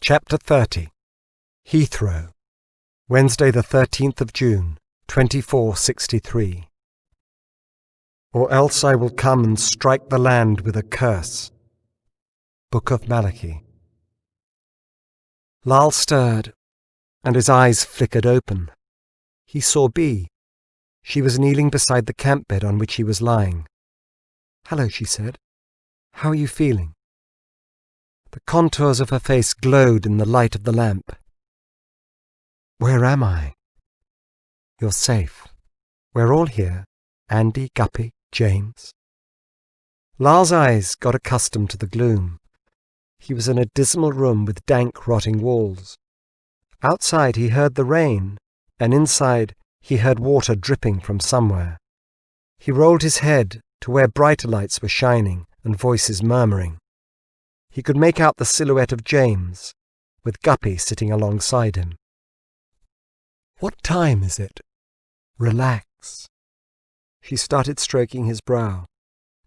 Chapter 30. Heathrow, Wednesday the 13th of June, 2463. Or else I will come and strike the land with a curse. Book of Malachi. Lal stirred, and his eyes flickered open. He saw Bee. She was kneeling beside the camp bed on which he was lying. "Hello," she said. "How are you feeling?" The contours of her face glowed in the light of the lamp. "Where am I?" "You're safe. We're all here. Andy, Guppy, James." Lal's eyes got accustomed to the gloom. He was in a dismal room with dank, rotting walls. Outside he heard the rain, and inside he heard water dripping from somewhere. He rolled his head to where brighter lights were shining and voices murmuring. He could make out the silhouette of James, with Guppy sitting alongside him. "What time is it?" "Relax." She started stroking his brow.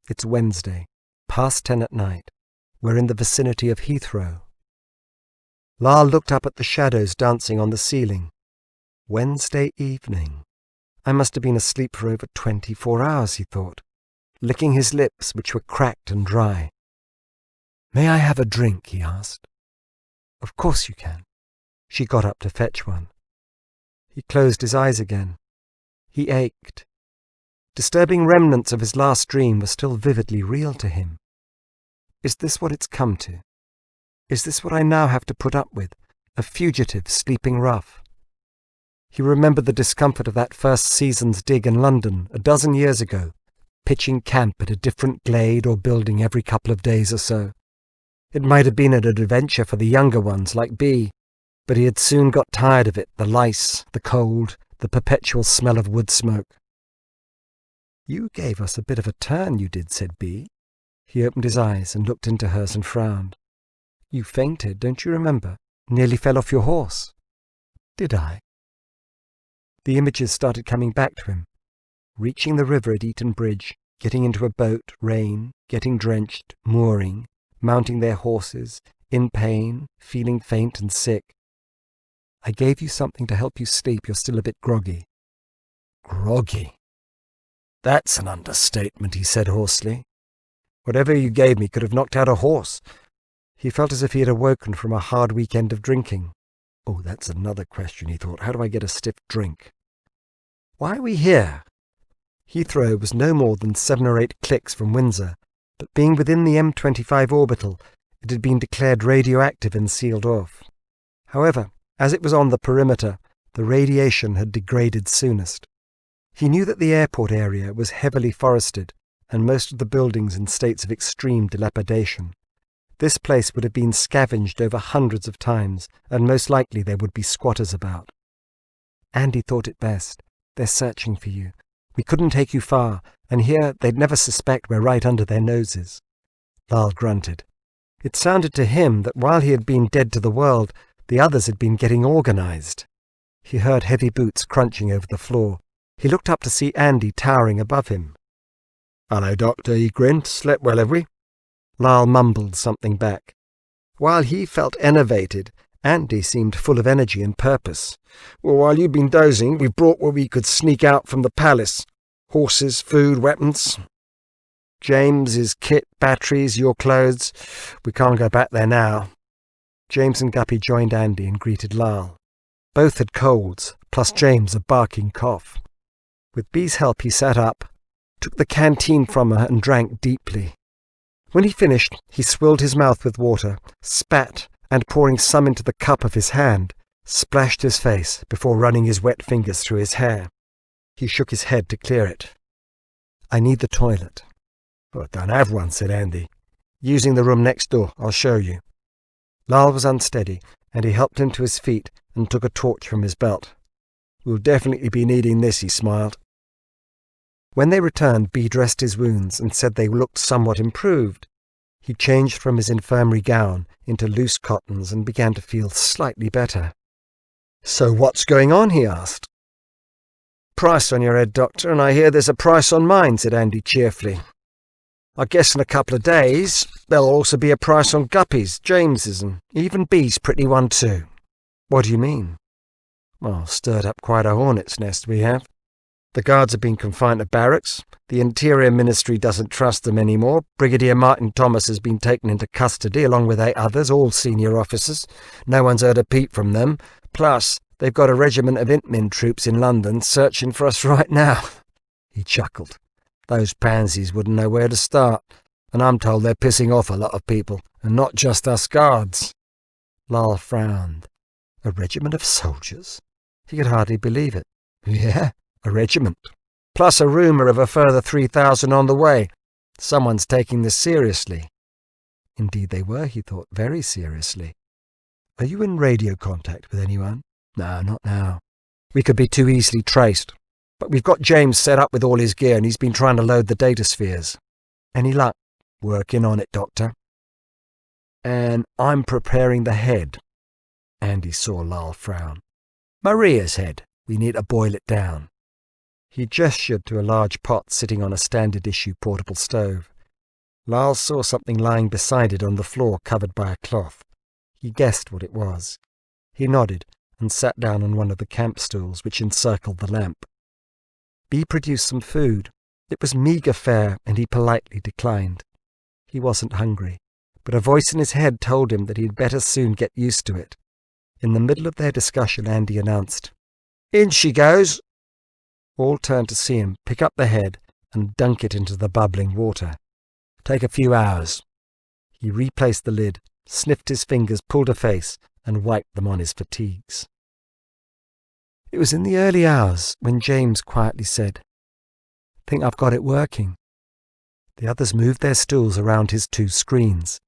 "It's Wednesday, past 10 at night. We're in the vicinity of Heathrow." Lal looked up at the shadows dancing on the ceiling. Wednesday evening. I must have been asleep for over 24 hours, he thought, licking his lips, which were cracked and dry. "May I have a drink?" he asked. "Of course you can." She got up to fetch one. He closed his eyes again. He ached. Disturbing remnants of his last dream were still vividly real to him. Is this what it's come to? Is this what I now have to put up with, a fugitive sleeping rough? He remembered the discomfort of that first season's dig in London a dozen years ago, pitching camp at a different glade or building every couple of days or so. It might have been an adventure for the younger ones like Bee, but he had soon got tired of it, the lice, the cold, the perpetual smell of wood smoke. "You gave us a bit of a turn, you did," said Bee. He opened his eyes and looked into hers and frowned. "You fainted, don't you remember? Nearly fell off your horse." "Did I?" The images started coming back to him. Reaching the river at Eton Bridge, getting into a boat, rain, getting drenched, mooring, mounting their horses, in pain, feeling faint and sick. "I gave you something to help you sleep. You're still a bit groggy." "Groggy? That's an understatement," he said hoarsely. "Whatever you gave me could have knocked out a horse." He felt as if he had awoken from a hard weekend of drinking. "Oh, that's another question," he thought. "How do I get a stiff drink?" "Why are we here?" Heathrow was no more than 7 or 8 clicks from Windsor, but being within the M25 orbital, it had been declared radioactive and sealed off. However, as it was on the perimeter, the radiation had degraded soonest. He knew that the airport area was heavily forested, and most of the buildings in states of extreme dilapidation. This place would have been scavenged over hundreds of times, and most likely there would be squatters about. "Andy thought it best. They're searching for you. We couldn't take you far, and here they'd never suspect we're right under their noses." Lal grunted. It sounded to him that while he had been dead to the world, the others had been getting organized. He heard heavy boots crunching over the floor. He looked up to see Andy towering above him. "Hello, Doctor," he grinned. "Slept well, have we?" Lal mumbled something back. While he felt enervated, Andy seemed full of energy and purpose. "Well, while you've been dozing, we've brought what we could sneak out from the palace. Horses, food, weapons. James's kit, batteries, your clothes. We can't go back there now." James and Guppy joined Andy and greeted Lal. Both had colds, plus James a barking cough. With Bee's help he sat up, took the canteen from her and drank deeply. When he finished, he swilled his mouth with water, spat, and pouring some into the cup of his hand, splashed his face before running his wet fingers through his hair. He shook his head to clear it. "I need the toilet." "Oh, I don't have one," said Andy. "Using the room next door. I'll show you." Lal was unsteady, and he helped him to his feet and took a torch from his belt. "We'll definitely be needing this," he smiled. When they returned, Bee dressed his wounds and said they looked somewhat improved. He changed from his infirmary gown into loose cottons and began to feel slightly better. "So what's going on?" he asked. "Price on your head, Doctor, and I hear there's a price on mine," said Andy cheerfully. I guess in a couple of days there'll also be a price on guppies, James's, and even B's pretty one too. What do you mean? Well, stirred up quite a hornet's nest we have. The guards have been confined to barracks. The Interior Ministry doesn't trust them anymore. Brigadier Martin Thomas has been taken into custody along with 8 others, all senior officers. No one's heard a peep from them. Plus, they've got a regiment of Intmin troops in London searching for us right now. He chuckled. Those pansies wouldn't know where to start, and I'm told they're pissing off a lot of people, and not just us guards. Lal frowned. A regiment of soldiers? He could hardly believe it. Yeah, a regiment. Plus a rumour of a further 3,000 on the way. Someone's taking this seriously. Indeed they were, he thought, very seriously. Are you in radio contact with anyone? No, not now. We could be too easily traced. But we've got James set up with all his gear and he's been trying to load the data spheres. Any luck? Working on it, Doctor. And I'm preparing the head. Andy saw Lal frown. Maria's head. We need to boil it down. He gestured to a large pot sitting on a standard-issue portable stove. Lal saw something lying beside it on the floor covered by a cloth. He guessed what it was. He nodded and sat down on one of the camp stools which encircled the lamp. Bee produced some food. It was meagre fare, and he politely declined. He wasn't hungry, but a voice in his head told him that he'd better soon get used to it. In the middle of their discussion, Andy announced, "In she goes!" All turned to see him pick up the head and dunk it into the bubbling water. "Take a few hours." He replaced the lid, sniffed his fingers, pulled a face, and wiped them on his fatigues. It was in the early hours when James quietly said, "Think I've got it working." The others moved their stools around his 2 screens.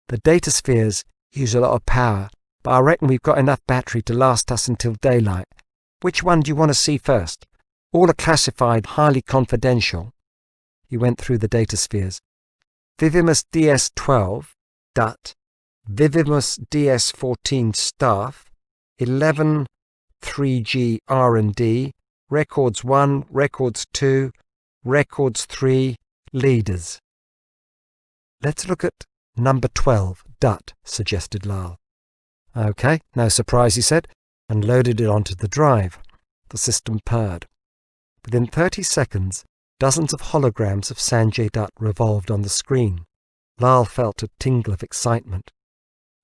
"The data spheres use a lot of power, but I reckon we've got enough battery to last us until daylight. Which one do you want to see first? All are classified highly confidential." He went through the data spheres. Vivimus DS-12, DUT, Vivimus DS-14 Staff, 11 3G R&D, Records 1, Records 2, Records 3, Leaders. "Let's look at number 12, DUT," suggested Lal. "OK, no surprise," he said, and loaded it onto the drive. The system purred. Within 30 seconds, dozens of holograms of Sanjay Dutt revolved on the screen. Lal felt a tingle of excitement.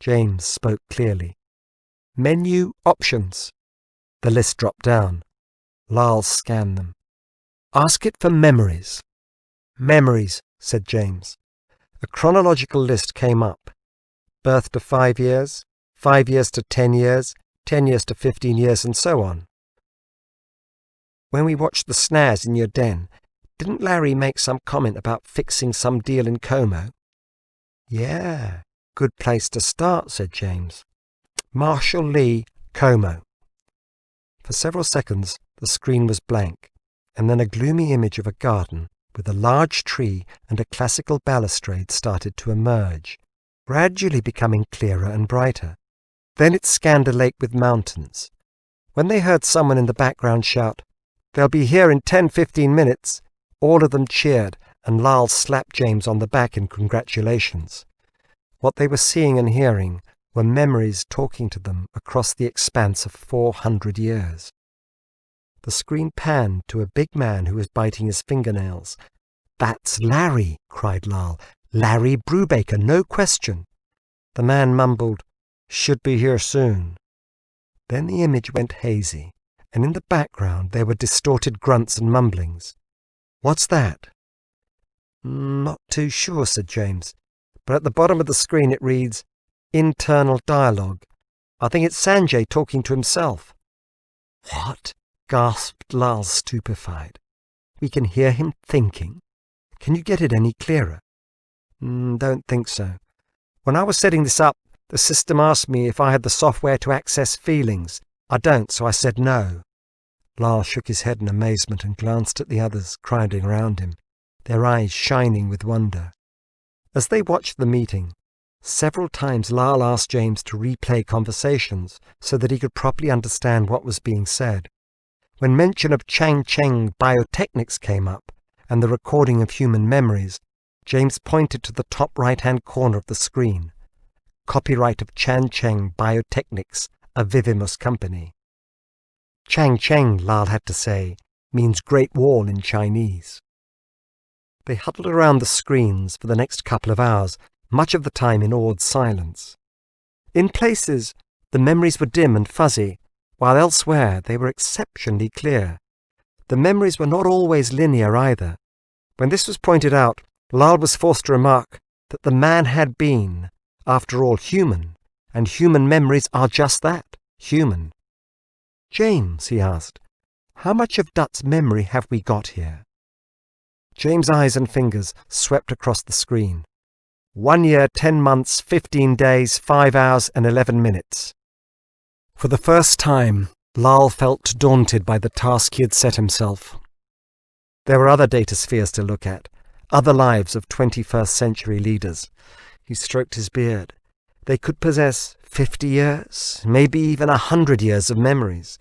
James spoke clearly. "Menu options." The list dropped down. Lal scanned them. "Ask it for memories." "Memories," said James. A chronological list came up. Birth to 5 years, 5 years to 10 years, 10 years to 15 years, and so on. "When we watched the snares in your den, didn't Larry make some comment about fixing some deal in Como?" "Yeah, good place to start," said James. "Marshall Lee, Como." For several seconds the screen was blank, and then a gloomy image of a garden with a large tree and a classical balustrade started to emerge, gradually becoming clearer and brighter. Then it scanned a lake with mountains. When they heard someone in the background shout, "They'll be here in 10-15 minutes," all of them cheered, and Lal slapped James on the back in congratulations. What they were seeing and hearing were memories talking to them across the expanse of 400 years. The screen panned to a big man who was biting his fingernails. "That's Larry," cried Lal. "Larry Brubaker, no question." The man mumbled, "Should be here soon." Then the image went hazy, and in the background there were distorted grunts and mumblings. "What's that?" "Not too sure," said James. "But at the bottom of the screen it reads, 'Internal dialogue.' I think it's Sanjay talking to himself." "What?" gasped Lal, stupefied. "We can hear him thinking? Can you get it any clearer?" Don't think so. When I was setting this up, the system asked me if I had the software to access feelings. I don't, so I said no." Lal shook his head in amazement and glanced at the others crowding around him, their eyes shining with wonder. As they watched the meeting, several times Lal asked James to replay conversations so that he could properly understand what was being said. When mention of Chang Cheng biotechnics came up, and the recording of human memories, James pointed to the top right-hand corner of the screen. Copyright of Chan Cheng Biotechnics, a Vivimus company. Chang Cheng, Lal had to say, means Great Wall in Chinese. They huddled around the screens for the next couple of hours, much of the time in awed silence. In places, the memories were dim and fuzzy, while elsewhere they were exceptionally clear. The memories were not always linear either. When this was pointed out, Lal was forced to remark that the man had been, after all, human, and human memories are just that, human. "James," he asked, "how much of Dut's memory have we got here?" James' eyes and fingers swept across the screen. 1 year, 10 months, 15 days, 5 hours and 11 minutes. For the first time, Lal felt daunted by the task he had set himself. There were other data spheres to look at, other lives of 21st century leaders. He stroked his beard. They could possess 50 years, maybe even 100 years of memories.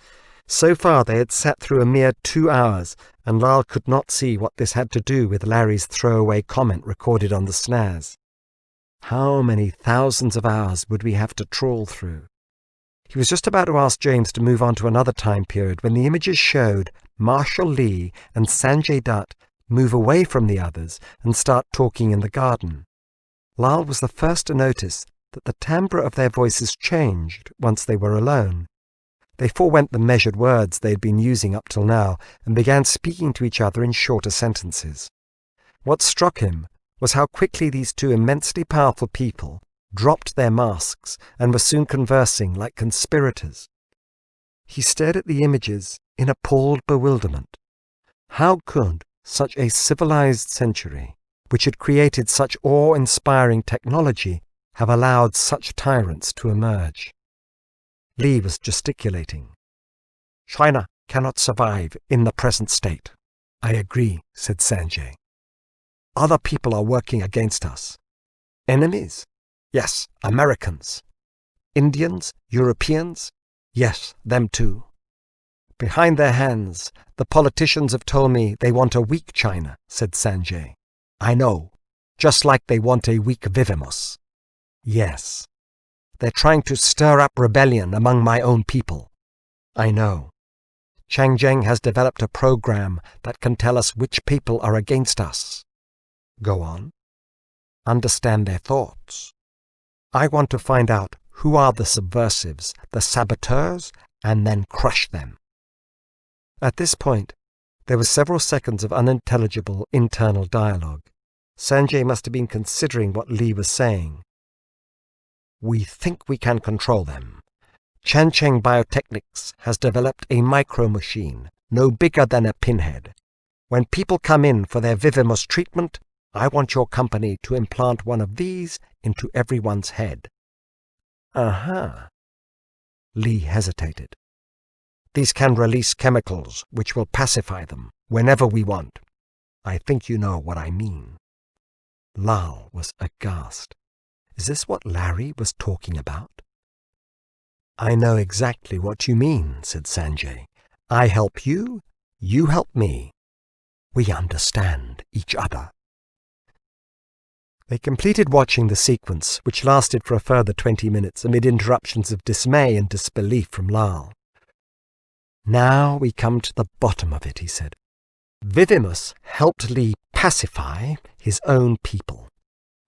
So far they had sat through a mere 2 hours, and Lal could not see what this had to do with Larry's throwaway comment recorded on the SNAS. How many thousands of hours would we have to trawl through? He was just about to ask James to move on to another time period when the images showed Marshall Lee and Sanjay Dutt move away from the others and start talking in the garden. Lal was the first to notice that the timbre of their voices changed once they were alone. They forewent the measured words they had been using up till now and began speaking to each other in shorter sentences. What struck him was how quickly these two immensely powerful people dropped their masks and were soon conversing like conspirators. He stared at the images in appalled bewilderment. How could such a civilized century, which had created such awe-inspiring technology, have allowed such tyrants to emerge? Lee was gesticulating. "China cannot survive in the present state." "I agree," said Sanjay. "Other people are working against us." "Enemies?" "Yes, Americans." "Indians? Europeans?" "Yes, them too." "Behind their hands, the politicians have told me they want a weak China," said Sanjay. "I know, just like they want a weak Vivimus." "Yes. They're trying to stir up rebellion among my own people." "I know. Chang Zheng has developed a program that can tell us which people are against us." "Go on." "Understand their thoughts. I want to find out who are the subversives, the saboteurs, and then crush them." At this point, there were several seconds of unintelligible internal dialogue. Sanjay must have been considering what Lee was saying. "We think we can control them. Chan Cheng Biotechnics has developed a micro-machine, no bigger than a pinhead. When people come in for their Vivimus treatment, I want your company to implant one of these into everyone's head." "Uh-huh." Lee hesitated. "These can release chemicals which will pacify them whenever we want. I think you know what I mean." Lal was aghast. Is this what Larry was talking about? "I know exactly what you mean," said Sanjay. "I help you, you help me. We understand each other." They completed watching the sequence, which lasted for a further 20 minutes amid interruptions of dismay and disbelief from Lal. "Now we come to the bottom of it," he said. "Vivimus helped Lee pacify his own people.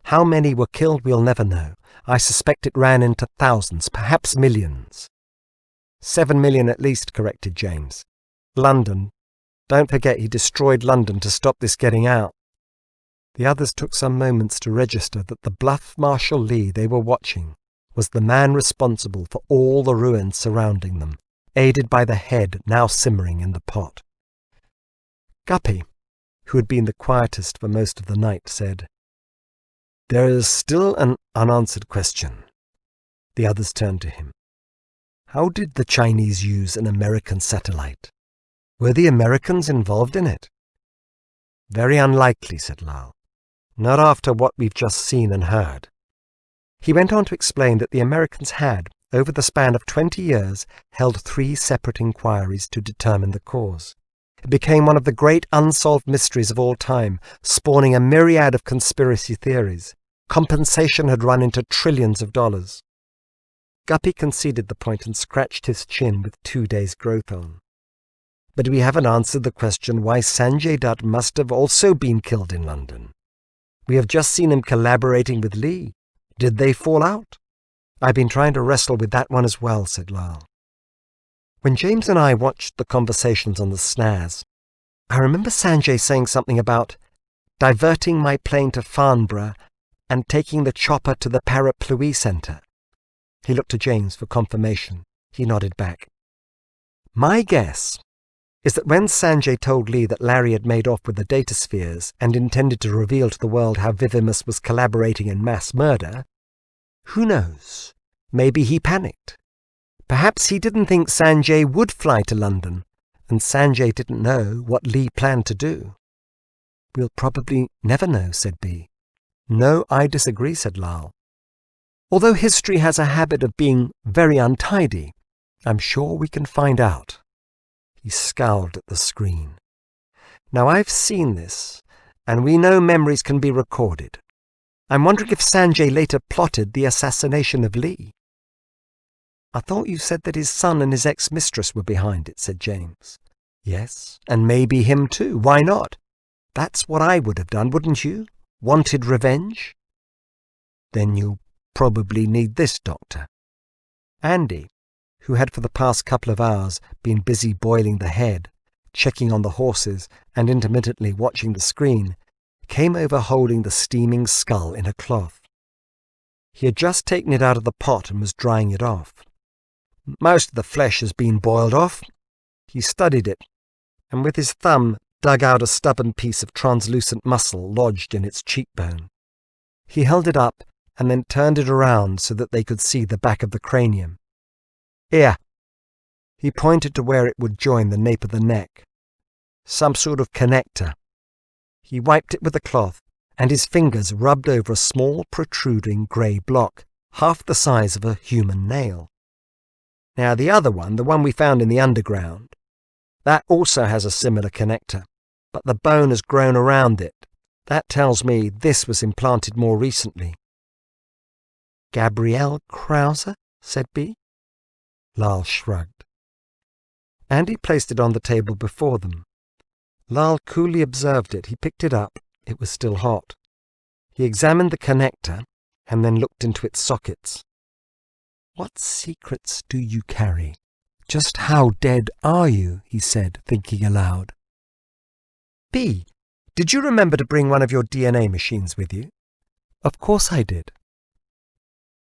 How many were killed we'll never know. I suspect it ran into thousands, perhaps millions." 7 million at least, corrected James. "London. Don't forget he destroyed London to stop this getting out." The others took some moments to register that the bluff Marshal Lee they were watching was the man responsible for all the ruins surrounding them, aided by the head now simmering in the pot. Guppy, who had been the quietest for most of the night, said, "There is still an unanswered question." The others turned to him. "How did the Chinese use an American satellite? Were the Americans involved in it?" "Very unlikely," said Lal. "Not after what we've just seen and heard." He went on to explain that the Americans had, over the span of 20 years, held 3 separate inquiries to determine the cause. It became one of the great unsolved mysteries of all time, spawning a myriad of conspiracy theories. Compensation had run into trillions of dollars. Guppy conceded the point and scratched his chin with 2 days' growth on. But we haven't answered the question why Sanjay Dutt must have also been killed in London. We have just seen him collaborating with Lee. Did they fall out? I've been trying to wrestle with that one as well, said Lyle. When James and I watched the conversations on the SNAS, I remember Sanjay saying something about diverting my plane to Farnborough and taking the chopper to the Parapluie Centre. He looked to James for confirmation. He nodded back. My guess is that when Sanjay told Lee that Larry had made off with the data spheres and intended to reveal to the world how Vivimus was collaborating in mass murder, who knows, maybe he panicked. Perhaps he didn't think Sanjay would fly to London, and Sanjay didn't know what Lee planned to do. We'll probably never know, said B. No, I disagree, said Lyle. Although history has a habit of being very untidy, I'm sure we can find out. He scowled at the screen. Now I've seen this, and we know memories can be recorded. I'm wondering if Sanjay later plotted the assassination of Lee. I thought you said that his son and his ex-mistress were behind it, said James. Yes, and maybe him too. Why not? That's what I would have done, wouldn't you? Wanted revenge? Then you'll probably need this, Doctor. Andy, who had for the past couple of hours been busy boiling the head, checking on the horses, and intermittently watching the screen, came over holding the steaming skull in a cloth. He had just taken it out of the pot and was drying it off. Most of the flesh has been boiled off. He studied it, and with his thumb dug out a stubborn piece of translucent muscle lodged in its cheekbone. He held it up and then turned it around so that they could see the back of the cranium. Here. He pointed to where it would join the nape of the neck. Some sort of connector. He wiped it with a cloth, and his fingers rubbed over a small protruding grey block, half the size of a human nail. Now the other one, the one we found in the underground, that also has a similar connector, but the bone has grown around it. That tells me this was implanted more recently. Gabrielle Krauser? Said B. Lyle shrugged. Andy placed it on the table before them. Lyle coolly observed it. He picked it up. It was still hot. He examined the connector and then looked into its sockets. What secrets do you carry? Just how dead are you? He said, thinking aloud. B, did you remember to bring one of your DNA machines with you? Of course I did.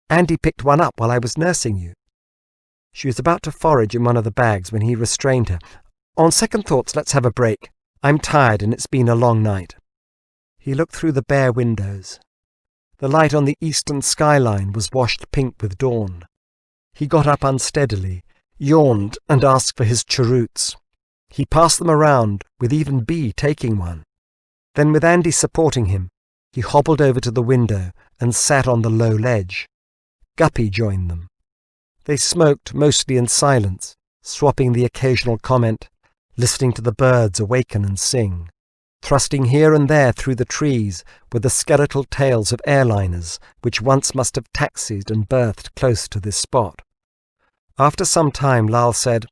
Andy picked one up while I was nursing you. She was about to forage in one of the bags when he restrained her. On second thoughts, let's have a break. I'm tired and it's been a long night. He looked through the bare windows. The light on the eastern skyline was washed pink with dawn. He got up unsteadily, yawned, and asked for his cheroots. He passed them around, with even B taking one. Then, with Andy supporting him, he hobbled over to the window and sat on the low ledge. Guppy joined them. They smoked, mostly in silence, swapping the occasional comment, listening to the birds awaken and sing. Thrusting here and there through the trees were the skeletal tails of airliners which once must have taxied and berthed close to this spot. After some time, Lyle said,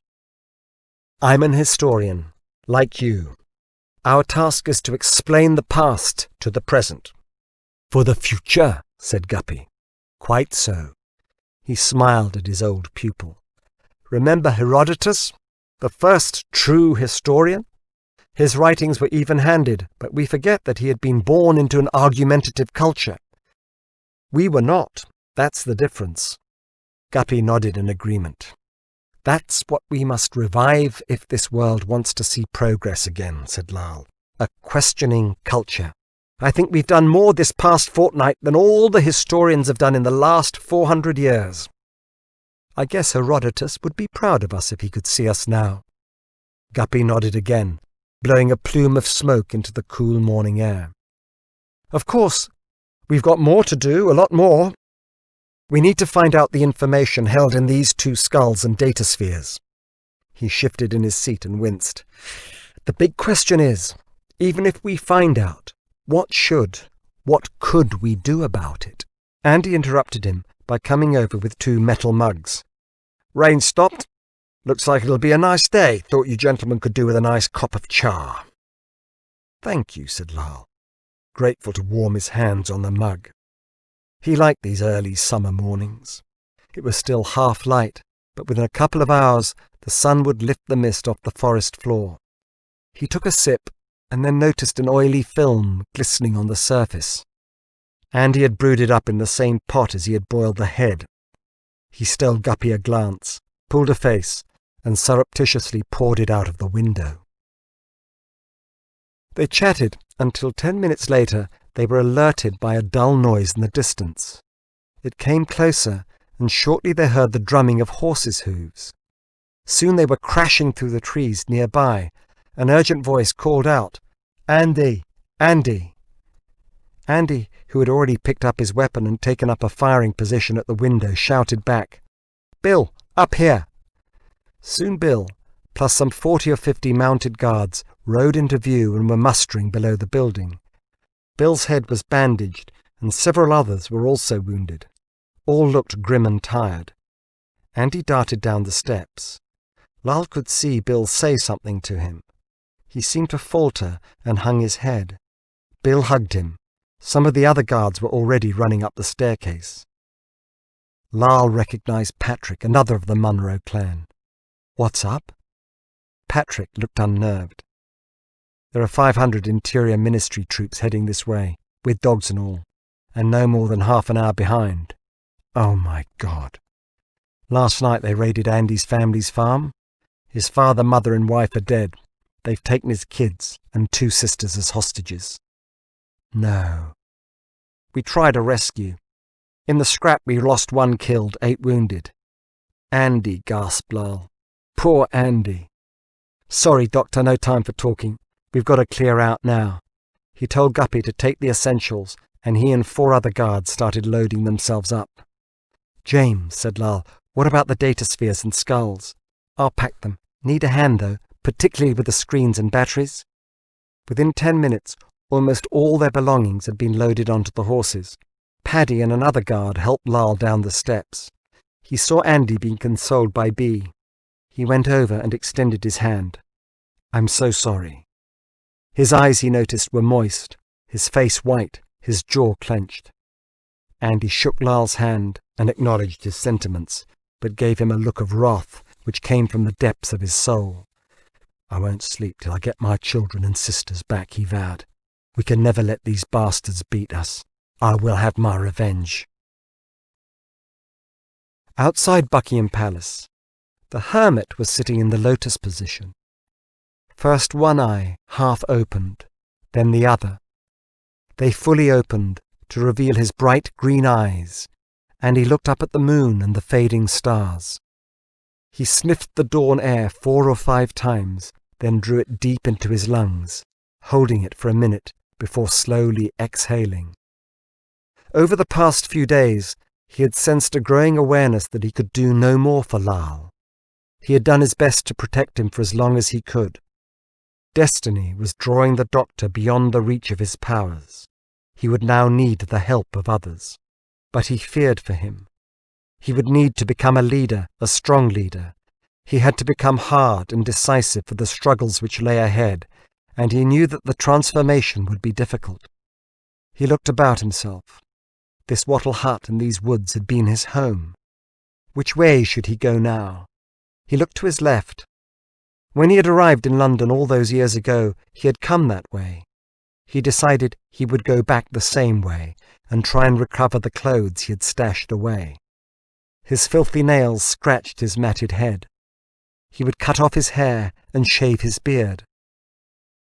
I'm an historian, like you. Our task is to explain the past to the present. For the future, said Guppy. Quite so. He smiled at his old pupil. Remember Herodotus, the first true historian? His writings were even-handed, but we forget that he had been born into an argumentative culture. We were not. That's the difference. Guppy nodded in agreement. That's what we must revive if this world wants to see progress again, said Lyle. A questioning culture. I think we've done more this past fortnight than all the historians have done in the last 400 years. I guess Herodotus would be proud of us if he could see us now. Guppy nodded again, blowing a plume of smoke into the cool morning air. Of course, we've got more to do, a lot more. We need to find out the information held in these two skulls and data spheres. He shifted in his seat and winced. The big question is, even if we find out, what could we do about it? Andy interrupted him by coming over with 2 metal mugs. Rain stopped. Looks like it'll be a nice day. Thought you gentlemen could do with a nice cup of cha. Thank you, said Lyle, grateful to warm his hands on the mug. He liked these early summer mornings. It was still half light, but within a couple of hours the sun would lift the mist off the forest floor. He took a sip and then noticed an oily film glistening on the surface. Andy had brewed it up in the same pot as he had boiled the head. He stole Guppy a glance, pulled a face, and surreptitiously poured it out of the window. They chatted until 10 minutes later they were alerted by a dull noise in the distance. It came closer, and shortly they heard the drumming of horses' hooves. Soon they were crashing through the trees nearby. An urgent voice called out, "Andy! Andy!" Andy, who had already picked up his weapon and taken up a firing position at the window, shouted back, "Bill, up here!" Soon Bill, plus some 40 or 50 mounted guards, rode into view and were mustering below the building. Bill's head was bandaged, and several others were also wounded. All looked grim and tired. Andy darted down the steps. Lyle could see Bill say something to him. He seemed to falter and hung his head. Bill hugged him. Some of the other guards were already running up the staircase. Lyle recognized Patrick, another of the Munro clan. "What's up?" Patrick looked unnerved. "There are 500 Interior Ministry troops heading this way, with dogs and all, and no more than half an hour behind." "Oh my God." "Last night they raided Andy's family's farm. His father, mother and wife are dead. They've taken his kids and 2 sisters as hostages." "No." "We tried a rescue. In the scrap we lost 1 killed, 8 wounded." "Andy," gasped Lyle. "Poor Andy." "Sorry, Doctor, no time for talking. We've got to clear out now." He told Guppy to take the essentials, and he and 4 other guards started loading themselves up. "James," said Lyle, "what about the data spheres and skulls?" "I'll pack them. Need a hand, though, particularly with the screens and batteries." Within 10 minutes, almost all their belongings had been loaded onto the horses. Paddy and another guard helped Lyle down the steps. He saw Andy being consoled by B. He went over and extended his hand. "I'm so sorry." His eyes, he noticed, were moist, his face white, his jaw clenched. Andy shook Lyle's hand and acknowledged his sentiments, but gave him a look of wrath which came from the depths of his soul. "I won't sleep till I get my children and sisters back," he vowed. "We can never let these bastards beat us. I will have my revenge." Outside Buckingham Palace, the hermit was sitting in the lotus position. First one eye half opened, then the other. They fully opened to reveal his bright green eyes, and he looked up at the moon and the fading stars. He sniffed the dawn air 4 or 5 times, then drew it deep into his lungs, holding it for a minute before slowly exhaling. Over the past few days, he had sensed a growing awareness that he could do no more for Lyle. He had done his best to protect him for as long as he could. Destiny was drawing the doctor beyond the reach of his powers. He would now need the help of others. But he feared for him. He would need to become a leader, a strong leader. He had to become hard and decisive for the struggles which lay ahead, and he knew that the transformation would be difficult. He looked about himself. This wattle hut and these woods had been his home. Which way should he go now? He looked to his left. When he had arrived in London all those years ago, he had come that way. He decided he would go back the same way and try and recover the clothes he had stashed away. His filthy nails scratched his matted head. He would cut off his hair and shave his beard.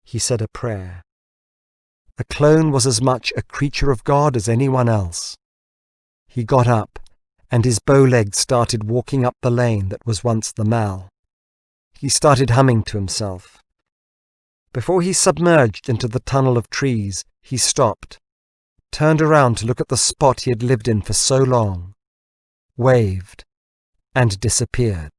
He said a prayer. A clone was as much a creature of God as anyone else. He got up, and his bow-legged started walking up the lane that was once the Mall. He started humming to himself. Before he submerged into the tunnel of trees, he stopped, turned around to look at the spot he had lived in for so long, waved, and disappeared.